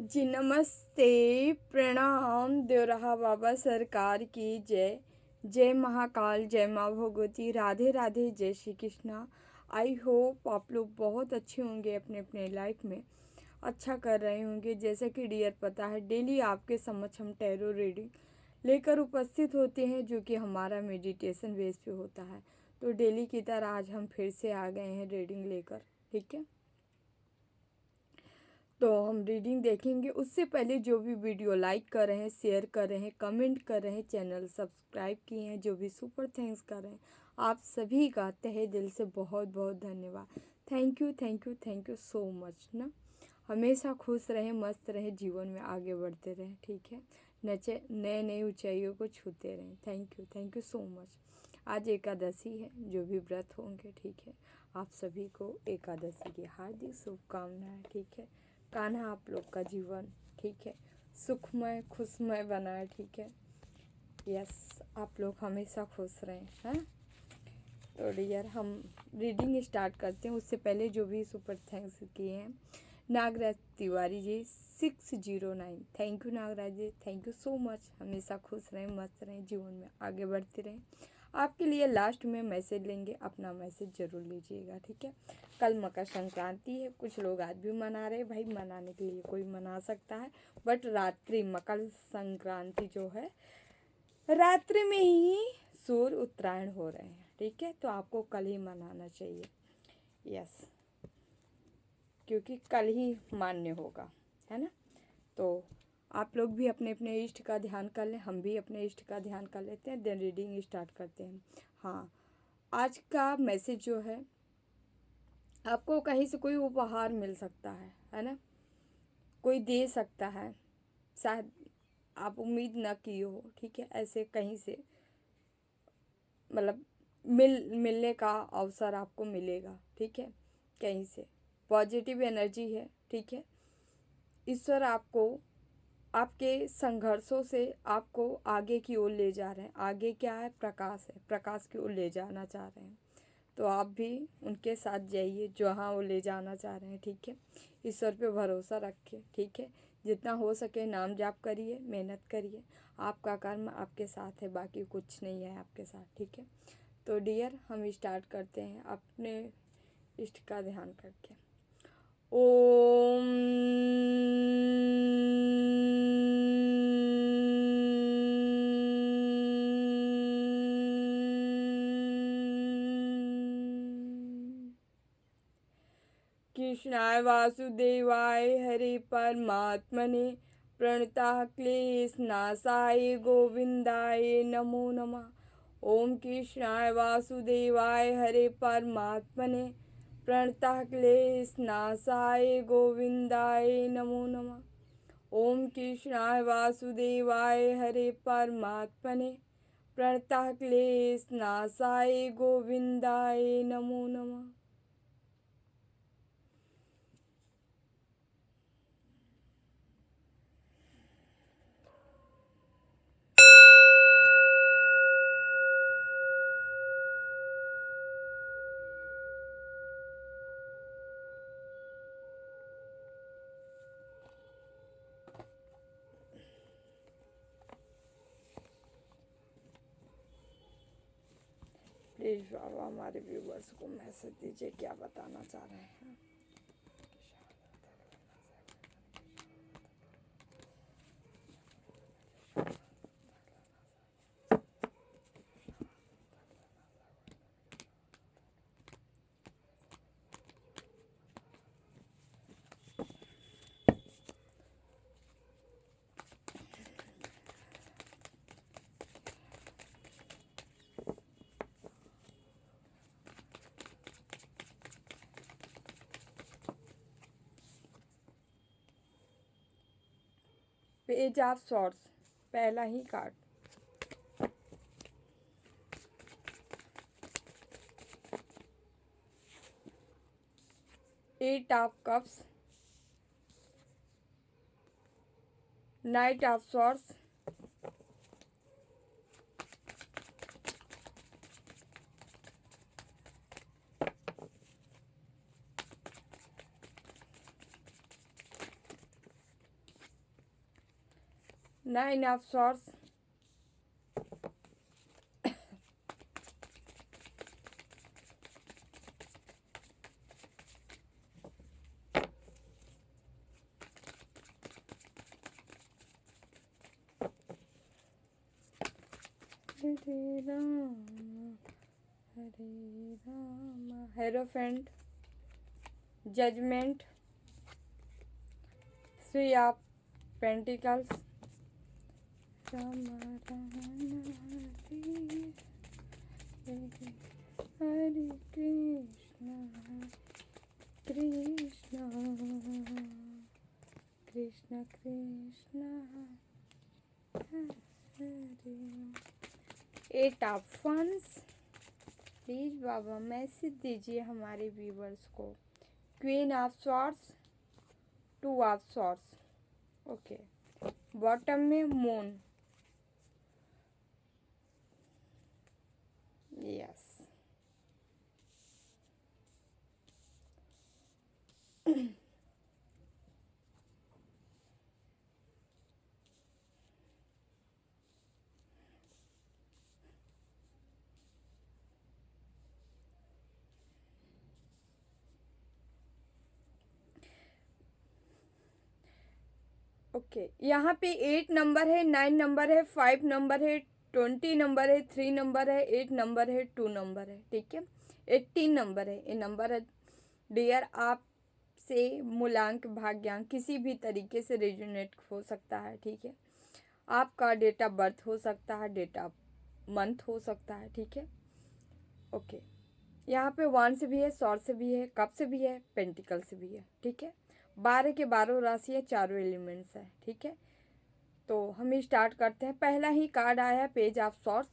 जी नमस्ते, प्रणाम, देवराहा बाबा सरकार की जय। जय महाकाल, जय माँ भगवती, राधे राधे, जय श्री कृष्णा। आई होप आप लोग बहुत अच्छे होंगे, अपने अपने लाइफ में अच्छा कर रहे होंगे। जैसे कि डियर पता है, डेली आपके समक्ष हम टैरो रीडिंग लेकर उपस्थित होते हैं, जो कि हमारा मेडिटेशन बेस पे होता है। तो डेली की तरह आज हम फिर से आ गए हैं रीडिंग लेकर, ठीक है। तो हम रीडिंग देखेंगे। उससे पहले जो भी वीडियो लाइक कर रहे हैं, शेयर कर रहे हैं, कमेंट कर रहे हैं, चैनल सब्सक्राइब किए हैं, जो भी सुपर थैंक्स कर रहे हैं, आप सभी का तहे दिल से बहुत बहुत धन्यवाद। Thank you thank you thank you so much ना। हमेशा खुश रहें, मस्त रहें, जीवन में आगे बढ़ते रहें, ठीक है। नए नए ऊंचाइयों को छूते रहें। Thank you so much. आज एकादशी है, जो भी व्रत होंगे, ठीक है, आप सभी को एकादशी की हार्दिक शुभकामनाएं, ठीक है। कान्हा आप लोग का जीवन, ठीक है, सुखमय खुशमय बनाए, ठीक है। यस, आप लोग हमेशा खुश रहें, हैं। तो डियर हम रीडिंग स्टार्ट करते हैं। उससे पहले जो भी सुपर थैंक्स किए हैं, Nagraj Tiwari ji 609, thank you Nagraj ji, thank you so much. हमेशा खुश रहें, मस्त रहें, जीवन में आगे बढ़ते रहें। आपके लिए लास्ट में मैसेज लेंगे, अपना मैसेज जरूर लीजिएगा, ठीक है। कल मकर संक्रांति है, कुछ लोग आज भी मना रहे हैं। भाई, मनाने के लिए कोई मना सकता है, बट रात्रि मकर संक्रांति जो है, रात्रि में ही सूर्य उत्तरायण हो रहे हैं, ठीक है। तो आपको कल ही मनाना चाहिए, यस, क्योंकि कल ही मान्य होगा, है ना। तो आप लोग भी अपने अपने इष्ट का ध्यान कर लें, हम भी अपने इष्ट का ध्यान कर लेते हैं, देन रीडिंग स्टार्ट करते हैं। हाँ, आज का मैसेज जो है, आपको कहीं से कोई उपहार मिल सकता है ना। कोई दे सकता है, शायद आप उम्मीद ना की हो, ठीक है। ऐसे कहीं से मतलब मिलने का अवसर आपको मिलेगा, ठीक है। कहीं से पॉजिटिव एनर्जी है, ठीक है। ईश्वर आपको आपके संघर्षों से आपको आगे की ओर ले जा रहे हैं। आगे क्या है? प्रकाश है, प्रकाश की ओर ले जाना चाह रहे हैं। तो आप भी उनके साथ जाइए जहाँ वो ले जाना चाह रहे हैं, ठीक है। ईश्वर पे भरोसा रखिए, ठीक है। जितना हो सके नाम जाप करिए, मेहनत करिए, आपका कर्म आपके साथ है, बाकी कुछ नहीं है आपके साथ, ठीक है। तो डियर हम स्टार्ट करते हैं अपने इष्ट का ध्यान करके। ओम कृष्णाय वासुदेवाय हरे परमात्मने प्रणतः क्लेशनाशाय गोविंदाय नमो नमः। ओम कृष्णाय वासुदेवाय हरे परमात्मने प्रणतः क्लेशनाशाय गोविंदाय नमो नमः। ओम कृष्णाय वासुदेवाय हरे परमात्मने प्रणतः क्लेशनाशाय गोविंदाय नमो नमः। प्लीज़ बाबा हमारे व्यूवर्स को मैसेज दीजिए, क्या बताना चाह रहे हैं। पेज ऑफ शॉर्ट्स, पहला ही card. Eight of cups, knight of shorts, 9 of swords, Hare Ram Hare Ram, hierophant, judgement, three of pentacles, Ram Hare Krishna Krishna Krishna Krishna Hare. 8 of wands, please बाबा मैसेज दीजिए हमारे व्यूवर्स को। Queen of swords, 2 of swords, okay. Bottom में मून, यस। ओके, यहाँ पे 8 number है, 9 नंबर है, 5 number है, 20 नंबर है, 3 नंबर है, 8 नंबर है, 2 नंबर है, ठीक है। 18 नंबर है, ये नंबर है डियर। आपसे मूलांक भाग्यांक किसी भी तरीके से रेजोनेट हो सकता है, ठीक है। आपका डेट ऑफ बर्थ हो सकता है, डेट ऑफ मंथ हो सकता है, ठीक है। ओके, यहाँ पे वन से भी है, सॉर्ड से भी है, कप से भी है, पेंटिकल से भी है, ठीक है। 12 के 12 राशि है, चारों एलिमेंट्स है, ठीक है। तो हम स्टार्ट करते हैं। पहला ही कार्ड आया है पेज ऑफ सॉर्ड्स,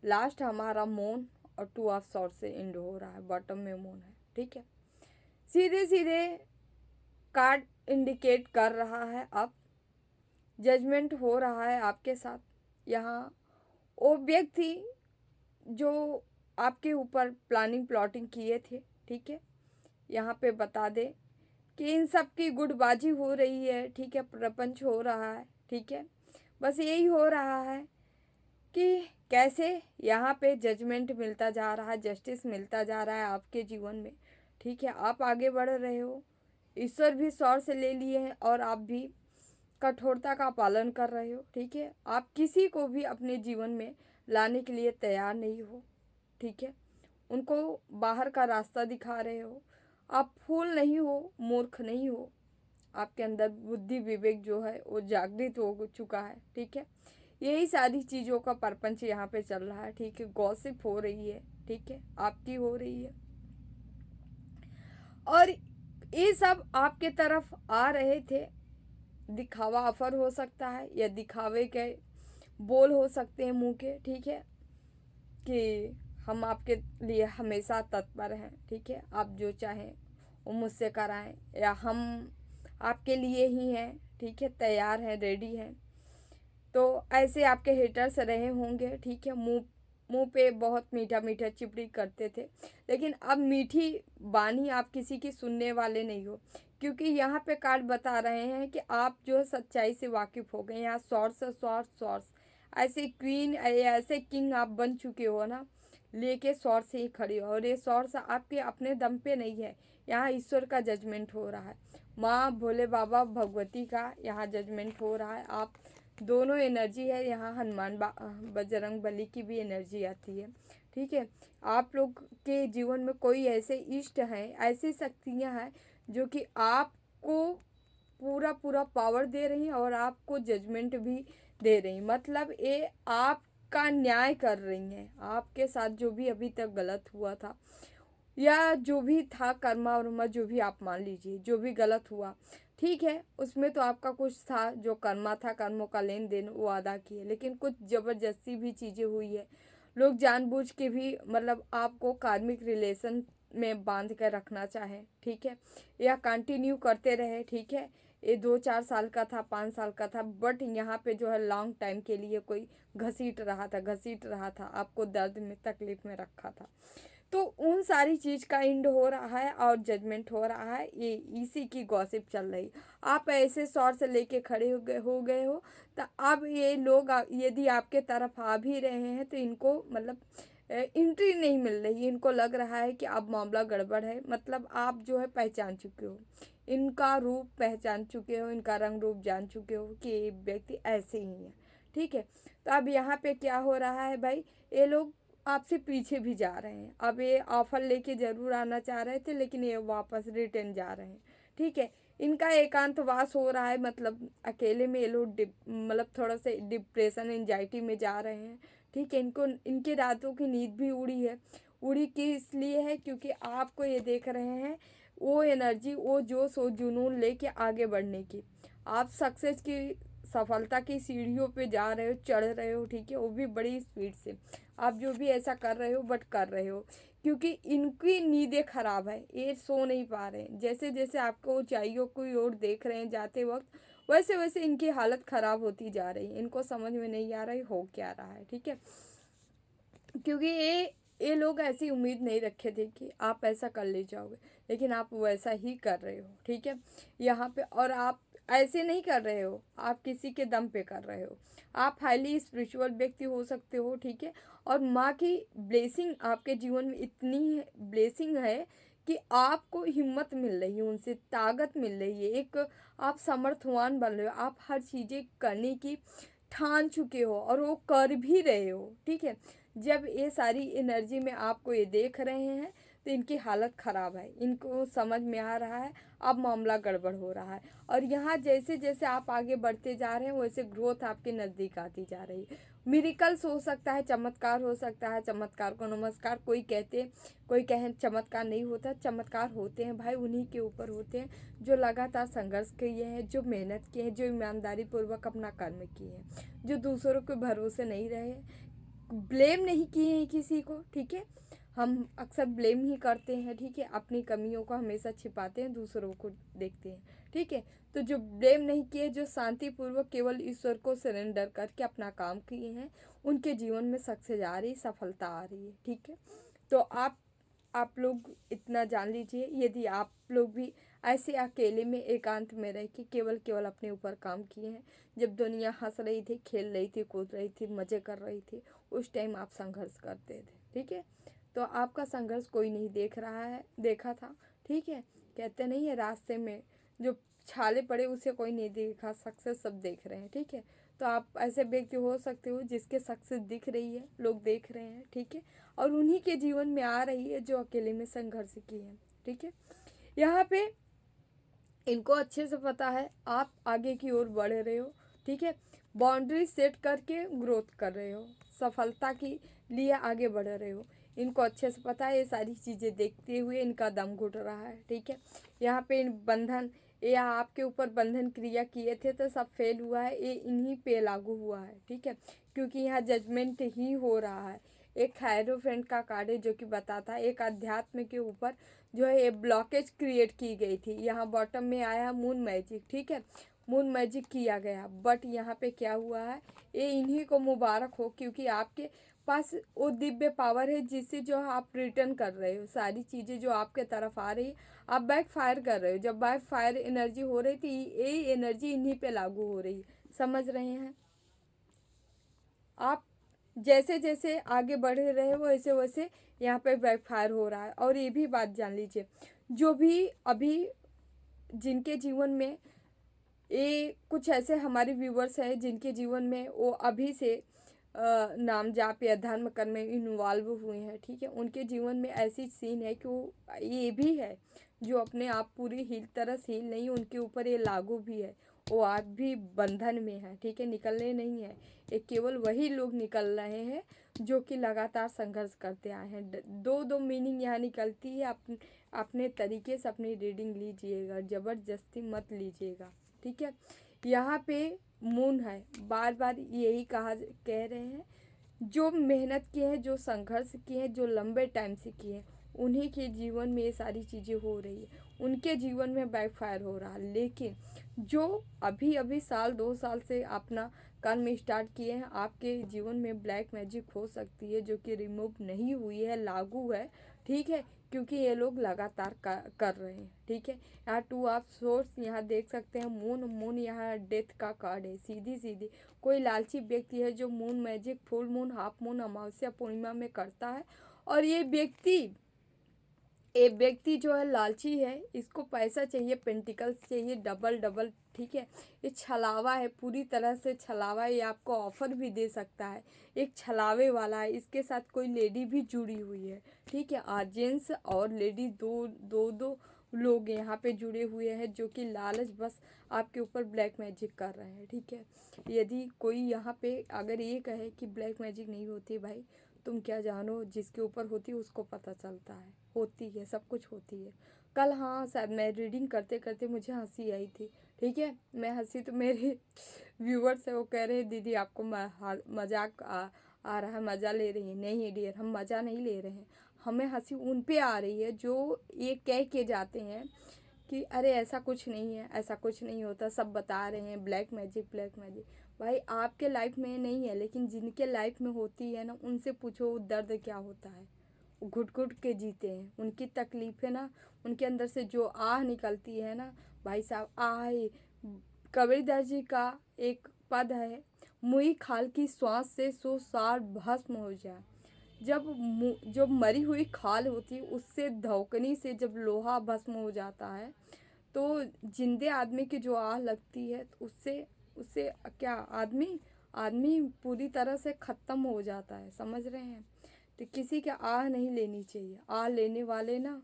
लास्ट हमारा मून और 2 ऑफ सॉर्ड्स से एंड हो रहा है, बॉटम में मून है, ठीक है। सीधे सीधे कार्ड इंडिकेट कर रहा है अब जजमेंट हो रहा है आपके साथ। यहाँ वो व्यक्ति जो आपके ऊपर प्लानिंग प्लॉटिंग किए थे, ठीक है, यहाँ पे बता दे कि इन सब की गुटबाजी हो रही है, ठीक है, प्रपंच हो रहा है, ठीक है। बस यही हो रहा है कि कैसे यहाँ पे जजमेंट मिलता जा रहा है, जस्टिस मिलता जा रहा है आपके जीवन में, ठीक है। आप आगे बढ़ रहे हो, ईश्वर भी सौर से ले लिए हैं और आप भी कठोरता का पालन कर रहे हो, ठीक है। आप किसी को भी अपने जीवन में लाने के लिए तैयार नहीं हो, ठीक है। उनको बाहर का रास्ता दिखा रहे हो। आप फूल नहीं हो, मूर्ख नहीं हो, आपके अंदर बुद्धि विवेक जो है वो जागृत हो चुका है, ठीक है। यही सारी चीज़ों का परपंच यहाँ पे चल रहा है, ठीक है। गॉसिप हो रही है, ठीक है, आपकी हो रही है और ये सब आपके तरफ आ रहे थे। दिखावा ऑफर हो सकता है या दिखावे के बोल हो सकते हैं मुंह के, ठीक है, कि हम आपके लिए हमेशा तत्पर हैं, ठीक है। आप जो चाहें वो मुझसे कराएं या हम आपके लिए ही हैं, ठीक है, तैयार हैं, रेडी हैं। तो ऐसे आपके हेटर्स रहे होंगे, ठीक है। मुंह मुंह पे बहुत मीठा मीठा चिपड़ी करते थे, लेकिन अब मीठी बानी आप किसी की सुनने वाले नहीं हो, क्योंकि यहाँ पे कार्ड बता रहे हैं कि आप जो है सच्चाई से वाकिफ़ हो गए। यहाँ सॉर्स सॉर्स सॉर्स, ऐसे क्वीन ऐसे किंग आप बन चुके हो ना, लेके सॉर्स से ही खड़ी हो। और ये सॉर्स आपके अपने दम पे नहीं है, यहाँ ईश्वर का जजमेंट हो रहा है, माँ भोले बाबा भगवती का यहाँ जजमेंट हो रहा है। आप दोनों एनर्जी है, यहाँ हनुमान बजरंग बली की भी एनर्जी आती है, ठीक है। आप लोग के जीवन में कोई ऐसे इष्ट हैं, ऐसी शक्तियाँ हैं जो कि आपको पूरा पूरा पावर दे रही हैं और आपको जजमेंट भी दे रही, मतलब ये आपका न्याय कर रही हैं। आपके साथ जो भी अभी तक गलत हुआ था या जो भी था कर्मा वर्मा, जो भी आप मान लीजिए, जो भी गलत हुआ, ठीक है, उसमें तो आपका कुछ था, जो कर्मा था, कर्मों का लेन देन वो अदा किए, लेकिन कुछ ज़बरदस्ती भी चीज़ें हुई है। लोग जानबूझ के भी मतलब आपको कार्मिक रिलेशन में बांध कर रखना चाहे, ठीक है, या कंटिन्यू करते रहे, ठीक है। ये 2-4 साल का था, 5 साल का था, बट यहाँ पे जो है लॉन्ग टाइम के लिए कोई घसीट रहा था, आपको दर्द में तकलीफ में रखा था। तो उन सारी चीज़ का एंड हो रहा है और जजमेंट हो रहा है, ये इसी की गॉसिप चल रही। आप ऐसे शौर से लेके खड़े हो गए हो, तो अब ये लोग यदि आपके तरफ आ भी रहे हैं तो इनको मतलब एंट्री नहीं मिल रही। इनको लग रहा है कि अब मामला गड़बड़ है, मतलब आप जो है पहचान चुके हो, इनका रूप पहचान चुके हो, इनका रंग रूप जान चुके हो कि ये व्यक्ति ऐसे ही है। ठीक है, तो अब यहाँ पे क्या हो रहा है भाई, ये लोग आपसे पीछे भी जा रहे हैं। अब ये ऑफर लेके ज़रूर आना चाह रहे थे, लेकिन ये वापस रिटर्न जा रहे हैं। ठीक है, इनका एकांतवास हो रहा है, मतलब अकेले में ये लोग मतलब थोड़ा सा डिप्रेशन एंजाइटी में जा रहे हैं। ठीक है, इनको इनकी रातों की नींद भी उड़ी है। उड़ी की इसलिए है क्योंकि आपको ये देख रहे हैं वो एनर्जी, वो जोश, वो जुनून लेके आगे बढ़ने की। आप सक्सेस की, सफलता की सीढ़ियों पे जा रहे हो, चढ़ रहे हो। ठीक है, वो भी बड़ी स्पीड से। आप जो भी ऐसा कर रहे हो, बट कर रहे हो क्योंकि इनकी नींदें खराब है, ये सो नहीं पा रहे हैं। जैसे जैसे आपको ऊंचाइयों की ओर देख रहे हैं जाते वक्त, वैसे वैसे इनकी हालत खराब होती जा रही है। इनको समझ में नहीं आ रहा है हो क्या रहा है। ठीक है, क्योंकि ये लोग ऐसी उम्मीद नहीं रखे थे कि आप ऐसा कर ले जाओगे, लेकिन आप वैसा ही कर रहे हो। ठीक है, यहाँ पे और आप ऐसे नहीं कर रहे हो, आप किसी के दम पे कर रहे हो। आप हाईली स्पिरिचुअल व्यक्ति हो सकते हो। ठीक है, और माँ की ब्लेसिंग आपके जीवन में इतनी ब्लेसिंग है कि आपको हिम्मत मिल रही है, उनसे ताकत मिल रही है, एक आप समर्थवान बन रहे हो, आप हर चीज़ें करने की ठान चुके हो और वो कर भी रहे हो। ठीक है, जब ये सारी एनर्जी में आपको ये देख रहे हैं तो इनकी हालत ख़राब है, इनको समझ में आ रहा है अब मामला गड़बड़ हो रहा है। और यहाँ जैसे जैसे आप आगे बढ़ते जा रहे हैं वैसे ग्रोथ आपके नज़दीक आती जा रही है। मिरेकल्स हो सकता है, चमत्कार हो सकता है, चमत्कार को नमस्कार। कोई कहे चमत्कार नहीं होता, चमत्कार होते हैं भाई, उन्हीं के ऊपर होते हैं जो लगातार संघर्ष किए हैं, जो मेहनत किए हैं, जो ईमानदारी पूर्वक अपना कर्म किए हैं, जो दूसरों के भरोसे नहीं रहे, ब्लेम नहीं किए हैं किसी को। ठीक है, हम अक्सर ब्लेम ही करते हैं। ठीक है, अपनी कमियों को हमेशा छिपाते हैं, दूसरों को देखते हैं। ठीक है, तो जो ब्लेम नहीं किए, जो शांतिपूर्वक केवल ईश्वर को सरेंडर करके अपना काम किए हैं, उनके जीवन में सक्सेस आ रही, सफलता आ रही है। ठीक है, तो आप लोग इतना जान लीजिए, यदि आप लोग भी ऐसे अकेले में एकांत में रह के केवल केवल अपने ऊपर काम किए हैं, जब दुनिया हंस रही थी, खेल रही थी, कूद रही थी, मज़े कर रही थी, उस टाइम आप संघर्ष करते थे। ठीक है, तो आपका संघर्ष कोई नहीं देख रहा है, देखा था। ठीक है, कहते नहीं है रास्ते में जो छाले पड़े उसे कोई नहीं देखा, सक्सेस सब देख रहे हैं। ठीक है, तो आप ऐसे व्यक्ति हो सकते हो जिसके सक्सेस दिख रही है, लोग देख रहे हैं। ठीक है, और उन्हीं के जीवन में आ रही है जो अकेले में संघर्ष की है। ठीक है, यहाँ पे इनको अच्छे से पता है आप आगे की ओर बढ़ रहे हो। ठीक है, बाउंड्री सेट करके ग्रोथ कर रहे हो, सफलता के लिए आगे बढ़ रहे हो। इनको अच्छे से पता है, ये सारी चीज़ें देखते हुए इनका दम घुट रहा है। ठीक है, यहाँ पे इन बंधन या आपके ऊपर बंधन क्रिया किए थे तो सब फेल हुआ है, ये इन्हीं पे लागू हुआ है। ठीक है, क्योंकि यहाँ जजमेंट ही हो रहा है। एक हायरोफेंट का कार्ड है जो कि बताता है एक अध्यात्म के ऊपर जो है ये ब्लॉकेज क्रिएट की गई थी। यहाँ बॉटम में आया मून मैजिक। ठीक है, मून मैजिक किया गया, बट यहाँ पे क्या हुआ है, ये इन्हीं को मुबारक हो क्योंकि आपके पास वो दिव्य पावर है जिससे जो आप रिटर्न कर रहे हो, सारी चीज़ें जो आपके तरफ आ रही है आप बैक फायर कर रहे हो। जब बैक फायर एनर्जी हो रही थी, यही एनर्जी इन्हीं पे लागू हो रही है। समझ रहे हैं आप, जैसे जैसे आगे बढ़ रहे हो वैसे वैसे यहाँ पे बैकफायर हो रहा है। और ये भी बात जान लीजिए, जो भी अभी जिनके जीवन में ये कुछ ऐसे हमारे व्यूवर्स हैं जिनके जीवन में वो अभी से नाम जाप या धर्म कर्म में इन्वॉल्व हुए हैं। ठीक है, उनके जीवन में ऐसी सीन है कि वो ये भी है जो अपने आप पूरी हील तरह से हील नहीं, उनके ऊपर ये लागू भी है, वो आज भी बंधन में है। ठीक है, निकलने नहीं है, ये केवल वही लोग निकल रहे हैं जो कि लगातार संघर्ष करते आए हैं। दो दो मीनिंग यहाँ निकलती है, अपने तरीके से अपनी रीडिंग लीजिएगा, ज़बरदस्ती मत लीजिएगा। ठीक है, यहाँ पे मून है, बार बार यही कह रहे हैं, जो मेहनत किए हैं, जो संघर्ष किए हैं, जो लंबे टाइम से किए हैं, उन्हीं के जीवन में ये सारी चीज़ें हो रही है, उनके जीवन में बैकफायर हो रहा है। लेकिन जो अभी अभी साल 2 साल से अपना कर्म स्टार्ट किए हैं, आपके जीवन में ब्लैक मैजिक हो सकती है जो कि रिमूव नहीं हुई है, लागू है, ठीक है, क्योंकि ये लोग लगातार कर रहे हैं, ठीक है। यहाँ टू ऑफ सोर्स यहाँ देख सकते हैं, मून, मून यहाँ डेथ का कार्ड है, सीधी सीधी कोई लालची व्यक्ति है जो moon magic full moon, half moon, अमावस्या, पूर्णिमा में करता है। और ये व्यक्ति जो है लालची है, इसको पैसा चाहिए, पेंटिकल्स चाहिए, डबल डबल, ठीक है। ये छलावा है, पूरी तरह से छलावा है, ये आपको ऑफर भी दे सकता है, एक छलावे वाला है। इसके साथ कोई लेडी भी जुड़ी हुई है, ठीक है। और जेंट्स और लेडी दो दो दो लोग यहाँ पे जुड़े हुए हैं जो कि लालच बस आपके ऊपर ब्लैक मैजिक कर रहे हैं, ठीक है। यदि कोई यहाँ पे अगर ये कहे कि ब्लैक मैजिक नहीं होती, भाई तुम क्या जानो, जिसके ऊपर होती है उसको पता चलता है, होती है, सब कुछ होती है। कल हाँ शायद मैं रीडिंग करते करते मुझे हंसी आई थी, ठीक है। मैं हंसी तो मेरे व्यूवर्स है वो कह रहे हैं दीदी आपको मजाक आ रहा है, मज़ा ले रही है। नहीं डियर, हम मज़ा नहीं ले रहे हैं, हमें हंसी उन पे आ रही है जो ये कह के जाते हैं कि अरे ऐसा कुछ नहीं है, ऐसा कुछ नहीं होता, सब बता रहे हैं ब्लैक मैजिक ब्लैक मैजिक। भाई आपके लाइफ में नहीं है, लेकिन जिनके लाइफ में होती है ना, उनसे पूछो वो दर्द क्या होता है। वो घुट घुट के जीते हैं, उनकी तकलीफ़ें ना, उनके अंदर से जो आह निकलती है ना, भाई साहब आह। कबीरदास जी का एक पद है, मुई खाल की श्वास से सो सार भस्म हो जाए। जो मरी हुई खाल होती है उससे, धौकनी से जब लोहा भस्म हो जाता है, तो जिंदे आदमी की जो आह लगती है तो उससे उससे क्या आदमी आदमी पूरी तरह से ख़त्म हो जाता है, समझ रहे हैं। तो किसी की आह नहीं लेनी चाहिए, आह लेने वाले ना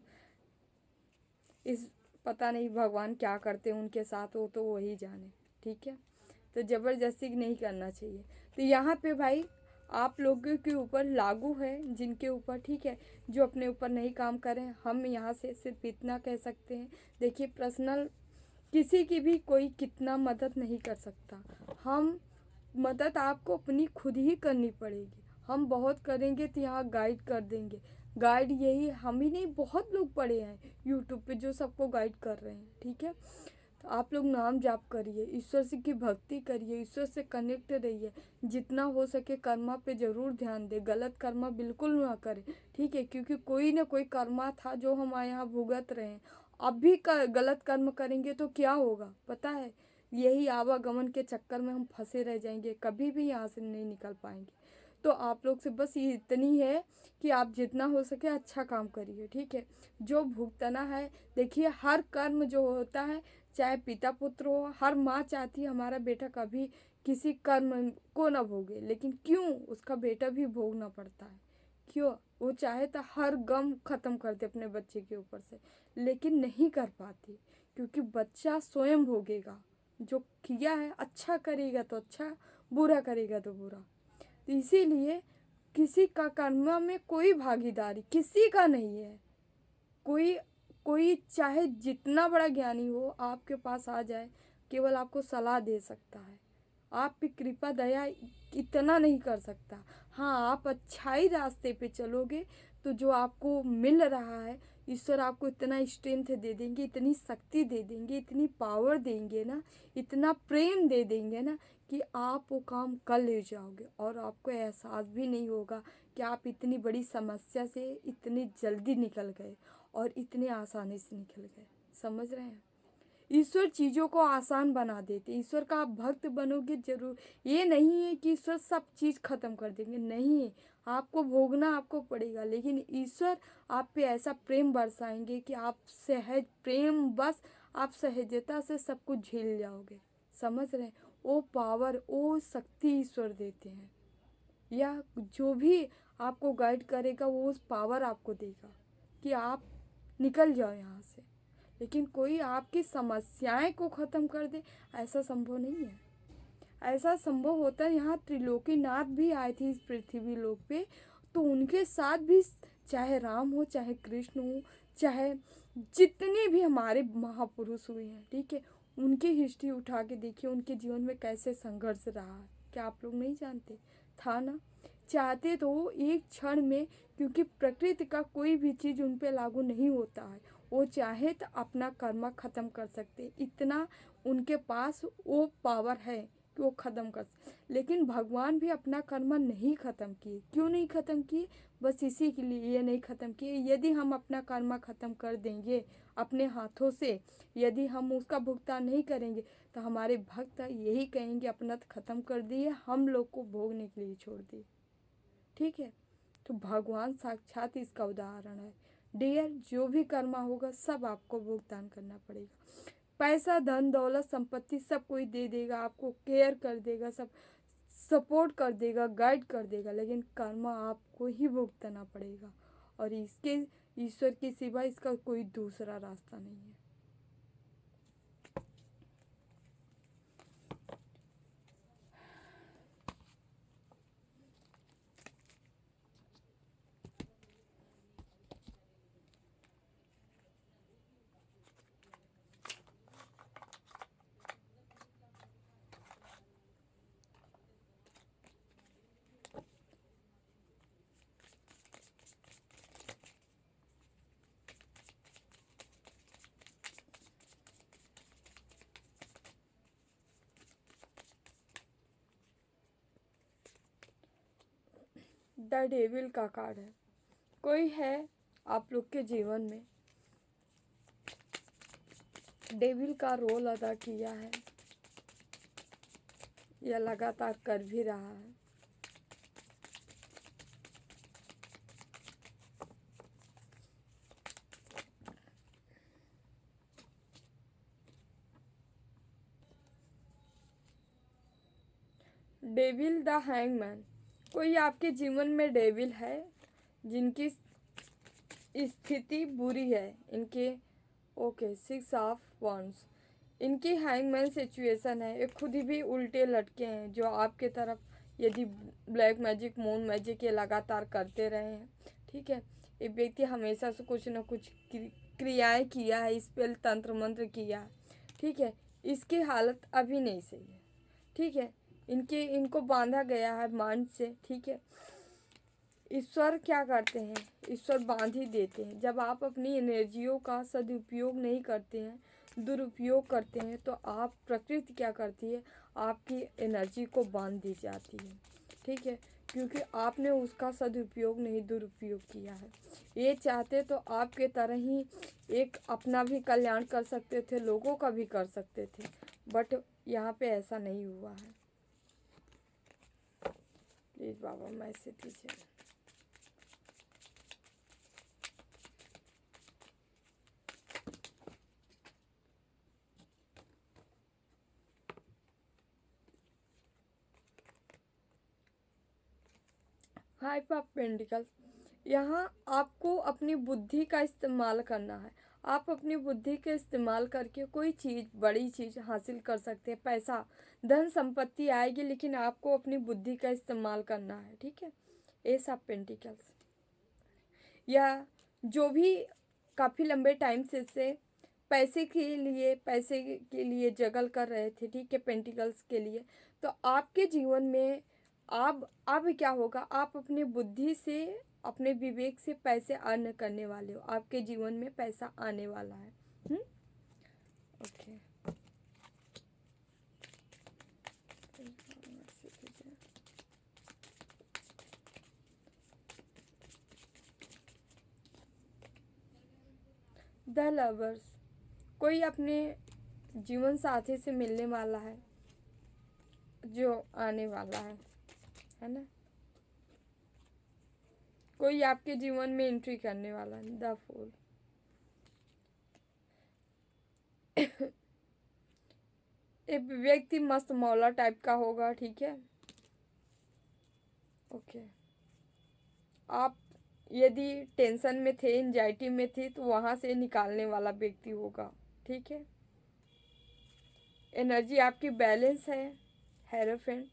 इस पता नहीं भगवान क्या करते हैं उनके साथ, वो तो वही जाने, ठीक है। तो ज़बरदस्ती नहीं करना चाहिए। तो यहाँ पे भाई आप लोगों के ऊपर लागू है, जिनके ऊपर, ठीक है, जो अपने ऊपर नहीं काम करें। हम यहाँ से सिर्फ इतना कह सकते हैं, देखिए पर्सनल किसी की भी कोई कितना मदद नहीं कर सकता। हम मदद आपको अपनी खुद ही करनी पड़ेगी। हम बहुत करेंगे तो यहाँ गाइड कर देंगे, गाइड यही हम ही नहीं, बहुत लोग पड़े हैं यूट्यूब पे जो सबको गाइड कर रहे हैं, ठीक है। तो आप लोग नाम जाप करिए, ईश्वर से की भक्ति करिए, ईश्वर से कनेक्ट रहिए, जितना हो सके कर्मा पे ज़रूर ध्यान दें, गलत कर्मा बिल्कुल ना करें, ठीक है। क्योंकि कोई ना कोई कर्मा था जो हम यहाँ भुगत रहे हैं। अब भी गलत कर्म करेंगे तो क्या होगा पता है, यही आवागमन के चक्कर में हम फंसे रह जाएंगे, कभी भी यहाँ से नहीं निकल पाएंगे। तो आप लोग से बस ये इतनी है कि आप जितना हो सके अच्छा काम करिए, ठीक है। जो भुगतना है, देखिए हर कर्म जो होता है, चाहे पिता पुत्र हो, हर माँ चाहती है हमारा बेटा कभी किसी कर्म को ना भोगे, लेकिन क्यों उसका बेटा भी भोगना पड़ता है, क्यों। वो चाहे तो हर गम ख़त्म कर दे अपने बच्चे के ऊपर से, लेकिन नहीं कर पाती, क्योंकि बच्चा स्वयं भोगेगा। जो किया है, अच्छा करेगा तो अच्छा, बुरा करेगा तो बुरा। तो इसीलिए किसी का कर्म में कोई भागीदारी किसी का नहीं है। कोई कोई चाहे जितना बड़ा ज्ञानी हो आपके पास आ जाए, केवल आपको सलाह दे सकता है, आप पे कृपा दया इतना नहीं कर सकता। हाँ, आप अच्छाई रास्ते पे चलोगे तो जो आपको मिल रहा है, ईश्वर आपको इतना स्ट्रेंथ दे देंगे, इतनी शक्ति दे देंगे, इतनी पावर देंगे ना, इतना प्रेम दे देंगे ना, कि आप वो काम कर ले जाओगे और आपको एहसास भी नहीं होगा कि आप इतनी बड़ी समस्या से इतनी जल्दी निकल गए और इतने आसानी से निकल गए, समझ रहे हैं। ईश्वर चीज़ों को आसान बना देते, ईश्वर का आप भक्त बनोगे जरूर। ये नहीं है कि ईश्वर सब चीज़ ख़त्म कर देंगे, नहीं, आपको भोगना आपको पड़ेगा, लेकिन ईश्वर आप पे ऐसा प्रेम बरसाएंगे कि आप सहज प्रेम, बस आप सहजता से सब कुछ झेल जाओगे, समझ रहे हैं। वो पावर, वो शक्ति ईश्वर देते हैं, या जो भी आपको गाइड करेगा वो उस पावर आपको देगा कि आप निकल जाओ यहाँ से। लेकिन कोई आपकी समस्याएं को ख़त्म कर दे, ऐसा संभव नहीं है। ऐसा संभव होता है, यहाँ त्रिलोकीनाथ भी आए थे इस पृथ्वी लोक पे, तो उनके साथ भी चाहे राम हो, चाहे कृष्ण हो, चाहे जितने भी हमारे महापुरुष हुए हैं, ठीक है, उनकी हिस्ट्री उठा के देखिए, उनके जीवन में कैसे संघर्ष रहा है, क्या आप लोग नहीं जानते। था ना, चाहते तो वो एक क्षण में, क्योंकि प्रकृति का कोई भी चीज़ उन पे लागू नहीं होता है, वो चाहे तो अपना कर्म ख़त्म कर सकते, इतना उनके पास वो पावर है कि वो ख़त्म कर लेकिन भगवान भी अपना कर्म नहीं ख़त्म किए। क्यों नहीं ख़त्म किए? बस इसी के लिए ये नहीं ख़त्म किए। यदि हम अपना कर्म ख़त्म कर देंगे अपने हाथों से, यदि हम उसका भुगतान नहीं करेंगे, तो हमारे भक्त यही कहेंगे अपना तो ख़त्म कर दिए, हम लोग को भोगने के लिए छोड़ दिए। ठीक है, तो भगवान साक्षात इसका उदाहरण है। डियर, जो भी कर्मा होगा सब आपको भुगतान करना पड़ेगा। पैसा, धन दौलत, संपत्ति सब कोई दे देगा, आपको केयर कर देगा, सब सपोर्ट कर देगा, गाइड कर देगा, लेकिन कर्मा आपको ही भुगतना पड़ेगा। और इसके ईश्वर के सिवा इसका कोई दूसरा रास्ता नहीं है। द डेविल का कार्ड है। कोई है आप लोग के जीवन में डेविल का रोल अदा किया है या लगातार कर भी रहा है। Devil the hangman. कोई आपके जीवन में डेविल है जिनकी स्थिति बुरी है। इनके ओके 6 ऑफ वॉन्ड्स, इनकी हैंगमैन सिचुएशन है। ये खुद ही भी उल्टे लटके हैं जो आपके तरफ यदि ब्लैक मैजिक, मून मैजिक ये लगातार करते रहे हैं। ठीक है, ये व्यक्ति हमेशा से कुछ न कुछ क्रियाएं किया है, स्पेल तंत्र मंत्र किया है। ठीक है, इसकी हालत अभी नहीं सही है। ठीक है, इनको बांधा गया है मांड से। ठीक है, ईश्वर क्या करते हैं? ईश्वर बांध ही देते हैं। जब आप अपनी एनर्जियों का सदुपयोग नहीं करते हैं, दुरुपयोग करते हैं, तो आप प्रकृति क्या करती है? आपकी एनर्जी को बांध दी जाती है। ठीक है, क्योंकि आपने उसका सदुपयोग नहीं दुरुपयोग किया है। ये चाहते तो आपके तरह ही एक अपना भी कल्याण कर सकते थे, लोगों का भी कर सकते थे, बट यहाँ पे ऐसा नहीं हुआ है। प्लीज़ बाबा मैसेज दीजिए। फाइव ऑफ पेंटिकल्स, यहाँ आपको अपनी बुद्धि का इस्तेमाल करना है। आप अपनी बुद्धि का इस्तेमाल करके कोई चीज़, बड़ी चीज़ हासिल कर सकते हैं। पैसा, धन संपत्ति आएगी, लेकिन आपको अपनी बुद्धि का इस्तेमाल करना है। ठीक है, एस ऑफ पेंटिकल्स, या जो भी काफ़ी लंबे टाइम से पैसे के लिए जगल कर रहे थे। ठीक है, पेंटिकल्स के लिए, तो आपके जीवन में अब क्या होगा? आप अपनी बुद्धि से, अपने विवेक से पैसे अर्न करने वाले हो। आपके जीवन में पैसा आने वाला है। ओके, द लवर्स, कोई अपने जीवन साथी से मिलने वाला है जो आने वाला है ना? कोई आपके जीवन में एंट्री करने वाला है। द फूल, एक व्यक्ति मस्त मौला टाइप का होगा। ठीक है, ओके, आप यदि टेंशन में थे, एंजाइटी में थे, तो वहाँ से निकालने वाला व्यक्ति होगा। ठीक है, एनर्जी आपकी बैलेंस है। हेरोफेंट,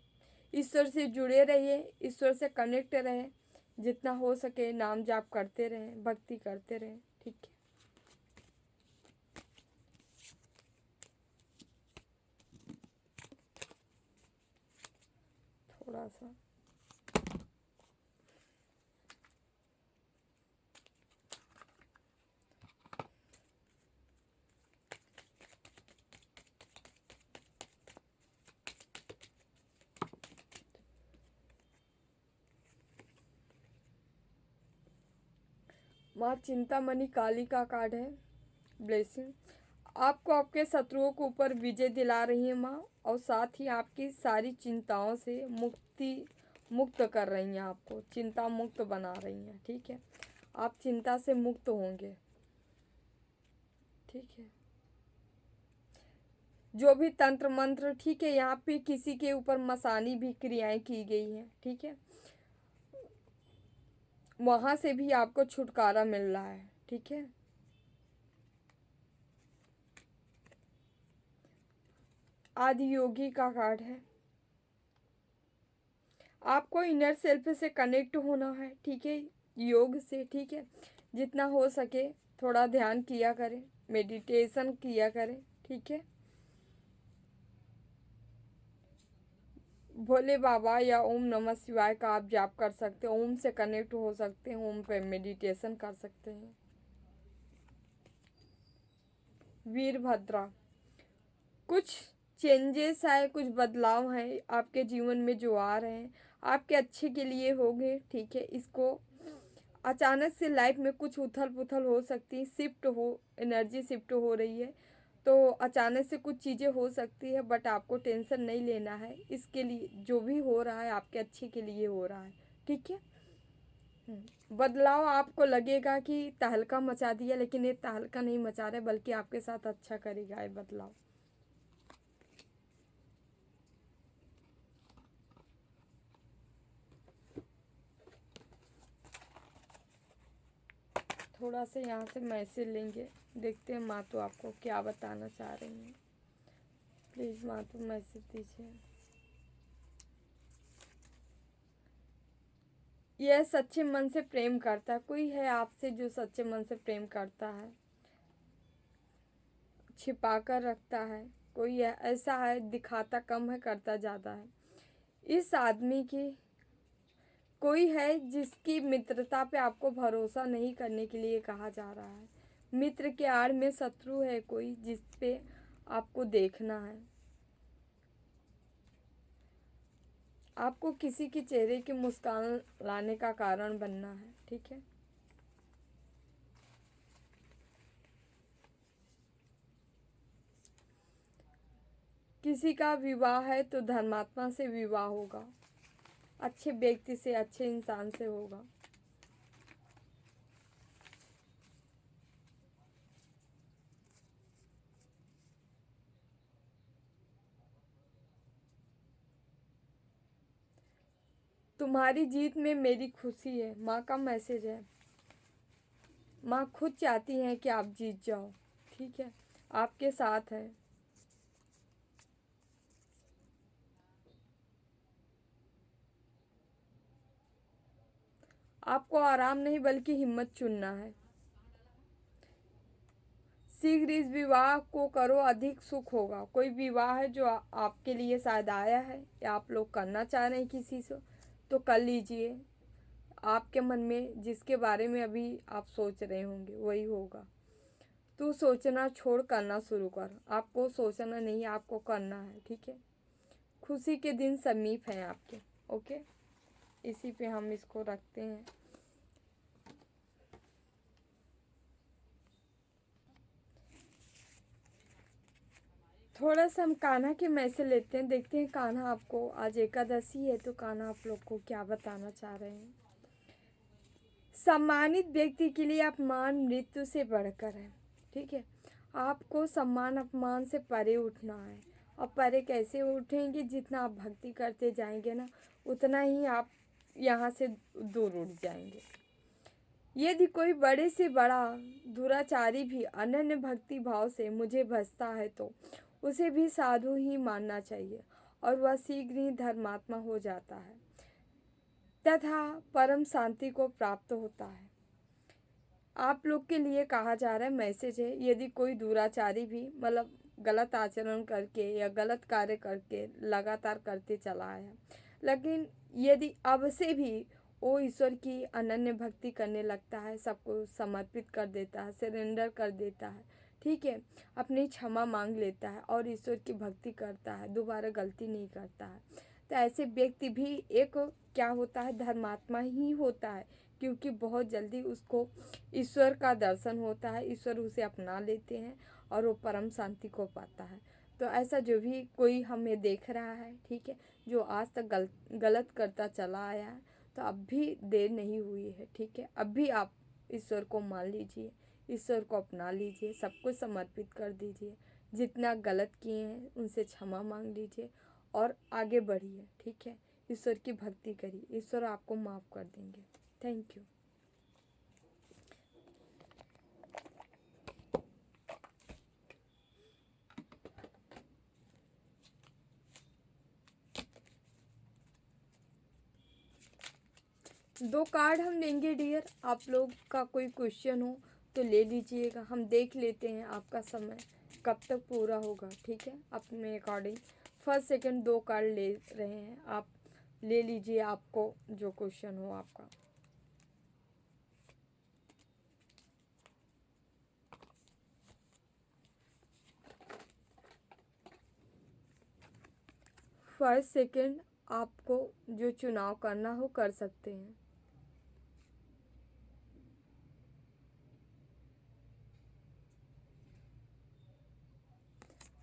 ईश्वर से जुड़े रहिए, ईश्वर से कनेक्ट रहें, जितना हो सके नाम जाप करते रहें, भक्ति करते रहें। ठीक है, थोड़ा सा माँ चिंतामणि काली का कार्ड है, ब्लेसिंग। आपको आपके शत्रुओं के ऊपर विजय दिला रही है माँ, और साथ ही आपकी सारी चिंताओं से मुक्त कर रही हैं, आपको चिंता मुक्त बना रही हैं। ठीक है, आप चिंता से मुक्त होंगे। ठीक है, जो भी तंत्र मंत्र, ठीक है, यहाँ पे किसी के ऊपर मसानी भी क्रियाएं की गई हैं। ठीक है, वहाँ से भी आपको छुटकारा मिल रहा है। ठीक है, आदि योगी का कार्ड है। आपको इनर सेल्फ से कनेक्ट होना है। ठीक है, योग से। ठीक है, जितना हो सके थोड़ा ध्यान किया करें, मेडिटेशन किया करें। ठीक है, भोले बाबा या ओम नमः शिवाय का आप जाप कर सकते हैं, ओम से कनेक्ट हो सकते हैं, ओम पे मेडिटेशन कर सकते हैं। वीरभद्रा, कुछ चेंजेस आए, कुछ बदलाव हैं आपके जीवन में जो आ रहे हैं, आपके अच्छे के लिए होंगे। ठीक है, इसको अचानक से लाइफ में कुछ उथल पुथल हो सकती है, शिफ्ट हो, एनर्जी शिफ्ट हो रही है, तो अचानक से कुछ चीज़ें हो सकती है, बट आपको टेंशन नहीं लेना है। इसके लिए जो भी हो रहा है आपके अच्छे के लिए हो रहा है। ठीक है, बदलाव आपको लगेगा कि तहलका मचा दिया, लेकिन ये तहलका नहीं मचा रहे, बल्कि आपके साथ अच्छा करेगा ये बदलाव। थोड़ा सा यहाँ से मैसेज लेंगे, देखते हैं माँ तो आपको क्या बताना चाह रही हैं। प्लीज़ माँ तो मैसेज दीजिए। यह सच्चे मन से प्रेम करता है, कोई है आपसे जो सच्चे मन से प्रेम करता है, छिपा कर रखता है। कोई है ऐसा है, दिखाता कम है, करता ज़्यादा है। इस आदमी की कोई है जिसकी मित्रता पे आपको भरोसा नहीं करने के लिए कहा जा रहा है। मित्र के आड़ में शत्रु है कोई, जिस पे आपको देखना है। आपको किसी के चेहरे की मुस्कान लाने का कारण बनना है। ठीक है, किसी का विवाह है तो धर्मात्मा से विवाह होगा, अच्छे व्यक्ति से, अच्छे इंसान से होगा। तुम्हारी जीत में मेरी खुशी है, माँ का मैसेज है। माँ खुद चाहती हैं कि आप जीत जाओ। ठीक है, आपके साथ है। आपको आराम नहीं बल्कि हिम्मत चुनना है। शीघ्र इस विवाह को करो, अधिक सुख होगा। कोई विवाह है जो आपके लिए शायद आया है, या आप लोग करना चाह रहे हैं किसी से, तो कर लीजिए। आपके मन में जिसके बारे में अभी आप सोच रहे होंगे वही होगा। तू सोचना छोड़, करना शुरू कर। आपको सोचना नहीं, आपको करना है। ठीक है, खुशी के दिन समीप हैं आपके। ओके, इसी पे हम इसको रखते हैं। थोड़ा सा हम कान्हा के मैसेज लेते हैं, देखते हैं कान्हा आपको, आज एकादशी है तो कान्हा आप लोग को क्या बताना चाह रहे हैं। सम्मानित व्यक्ति के लिए अपमान मृत्यु से बढ़कर है। ठीक है, आपको सम्मान अपमान से परे उठना है। और परे कैसे उठेंगे, जितना आप भक्ति करते जाएंगे ना, उतना ही आप यहाँ से दूर उठ जाएंगे। यदि कोई बड़े से बड़ा दुराचारी भी अनन्य भक्ति भाव से मुझे भजता है, तो उसे भी साधु ही मानना चाहिए, और वह शीघ्र ही धर्मात्मा हो जाता है तथा परम शांति को प्राप्त होता है। आप लोग के लिए कहा जा रहा है, मैसेज है, यदि कोई दुराचारी भी, मतलब गलत आचरण करके या गलत कार्य करके लगातार करते चला आया, लेकिन यदि अब से भी वो ईश्वर की अनन्य भक्ति करने लगता है, सबको समर्पित कर देता है, सरेंडर कर देता है, ठीक है, अपनी क्षमा मांग लेता है और ईश्वर की भक्ति करता है, दोबारा गलती नहीं करता है, तो ऐसे व्यक्ति भी एक क्या होता है, धर्मात्मा ही होता है। क्योंकि बहुत जल्दी उसको ईश्वर का दर्शन होता है, ईश्वर उसे अपना लेते हैं और वो परम शांति को पाता है। तो ऐसा जो भी कोई हमें देख रहा है, ठीक है, जो आज तक गलत करता चला आया है, तो अब भी देर नहीं हुई है, ठीक है। अब भी आप ईश्वर को मान लीजिए, ईश्वर को अपना लीजिए, सब कुछ समर्पित कर दीजिए। जितना गलत किए हैं उनसे क्षमा मांग लीजिए और आगे बढ़िए, ठीक है। ईश्वर की भक्ति करिए, ईश्वर आपको माफ़ कर देंगे। Thank you. दो कार्ड हम लेंगे डियर, आप लोग का कोई क्वेश्चन हो तो ले लीजिएगा, हम देख लेते हैं आपका समय कब तक पूरा होगा, ठीक है। अपने अकॉर्डिंग फर्स्ट सेकंड दो कार्ड ले रहे हैं, आप ले लीजिए आपको जो क्वेश्चन हो आपका। फर्स्ट सेकंड आपको जो चुनाव करना हो कर सकते हैं।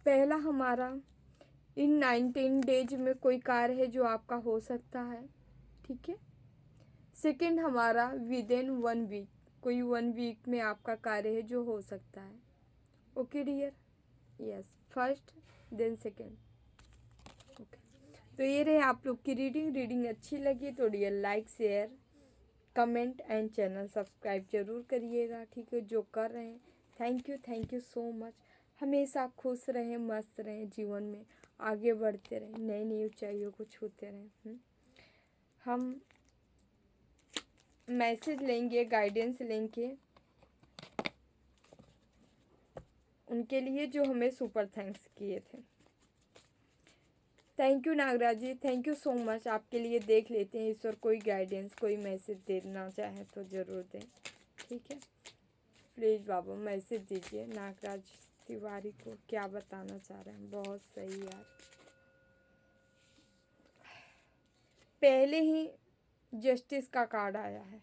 पहला हमारा इन 19 डेज में कोई कार्य है जो आपका हो सकता है, ठीक है। सेकंड हमारा विद इन 1 वीक, कोई 1 वीक में आपका कार्य है जो हो सकता है। Okay dear, yes, first then second. Okay, तो ये रहे आप लोग की रीडिंग अच्छी लगी तो dear like share comment and channel subscribe जरूर करिएगा, ठीक है। जो कर रहे हैं थैंक यू सो मच। हमेशा खुश रहें, मस्त रहें, जीवन में आगे बढ़ते रहें, नई नई ऊंचाइयों को छूते रहें। हम मैसेज लेंगे, गाइडेंस लेंगे उनके लिए जो हमें सुपर थैंक्स किए थे। Thank you Nagraj ji, thank you so much. आपके लिए देख लेते हैं, ईश्वर कोई गाइडेंस कोई मैसेज देना चाहे तो ज़रूर दें, ठीक है। प्लीज़ बाबा मैसेज दीजिए नागराज तिवारी को, क्या बताना चाह रहे हैं। बहुत सही यार, पहले ही जस्टिस का कार्ड आया है।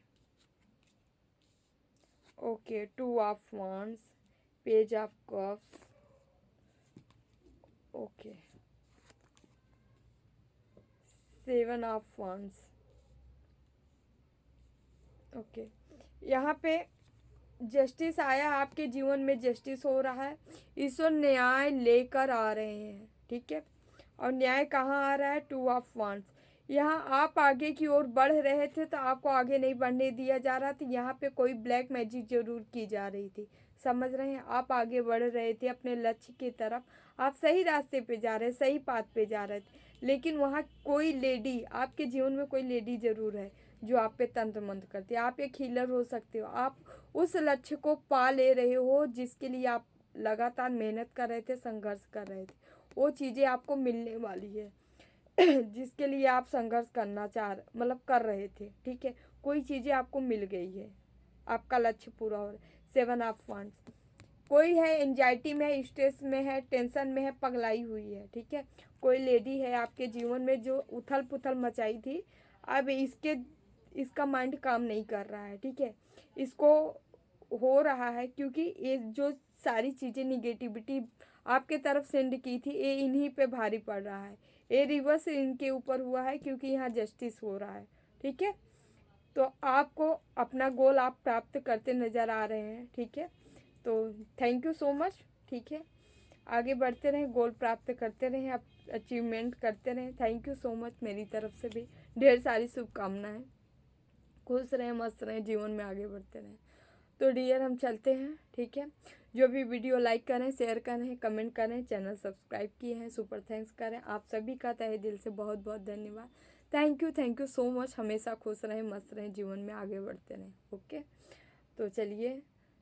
Okay, 2 of wands, page of cups, okay, 7 of wands, okay. यहाँ पे जस्टिस आया, आपके जीवन में जस्टिस हो रहा है, ईश्वर न्याय लेकर आ रहे हैं, ठीक है। और न्याय कहाँ आ रहा है, 2 ऑफ वांड्स। यहाँ आप आगे की ओर बढ़ रहे थे तो आपको आगे नहीं बढ़ने दिया जा रहा था, यहाँ पे कोई ब्लैक मैजिक जरूर की जा रही थी, समझ रहे हैं। आप आगे बढ़ रहे थे अपने लक्ष्य की तरफ, आप सही रास्ते पे जा रहे, सही पाथ पे जा रहे थे, लेकिन वहाँ कोई लेडी, आपके जीवन में कोई लेडी जरूर है जो आप पे तंत्र मंत्र करती है। आप एक हीलर हो सकते हो, आप उस लक्ष्य को पा ले रहे हो जिसके लिए आप लगातार मेहनत कर रहे थे, संघर्ष कर रहे थे, वो चीज़ें आपको मिलने वाली है जिसके लिए आप संघर्ष करना मतलब कर रहे थे, ठीक है। कोई चीज़ें आपको मिल गई है, आपका लक्ष्य पूरा हो रहा है। 7 ऑफ वांड्स, कोई है एंजाइटी में है, स्ट्रेस में है, टेंशन में है, पगलाई हुई है, ठीक है। कोई लेडी है आपके जीवन में जो उथल पुथल मचाई थी, अब इसका माइंड काम नहीं कर रहा है, ठीक है। इसको हो रहा है क्योंकि ये जो सारी चीज़ें निगेटिविटी आपके तरफ सेंड की थी, ये इन्हीं पे भारी पड़ रहा है, ये रिवर्स इनके ऊपर हुआ है क्योंकि यहाँ जस्टिस हो रहा है, ठीक है। तो आपको अपना गोल आप प्राप्त करते नज़र आ रहे हैं, ठीक है। तो थैंक यू सो मच, ठीक है। आगे बढ़ते रहें, गोल प्राप्त करते रहें, आप अचीवमेंट करते रहें। थैंक यू सो मच, मेरी तरफ से भी ढेर सारी शुभकामनाएं। खुश रहें, मस्त रहें, जीवन में आगे बढ़ते रहें। तो डियर हम चलते हैं, ठीक है। जो भी वीडियो लाइक करें, शेयर करें, कमेंट करें, चैनल सब्सक्राइब किए हैं, सुपर थैंक्स करें। आप सभी का तहे दिल से बहुत बहुत धन्यवाद। Thank you so much. हमेशा खुश रहें, मस्त रहें, जीवन में आगे बढ़ते रहें, ओके। तो चलिए,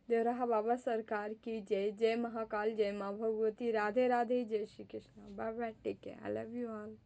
देवराहा बाबा सरकार की जय। जय महाकाल, जय माँ भगवती, राधे राधे, जय Shri Krishna, bye bye, take care, I love you all.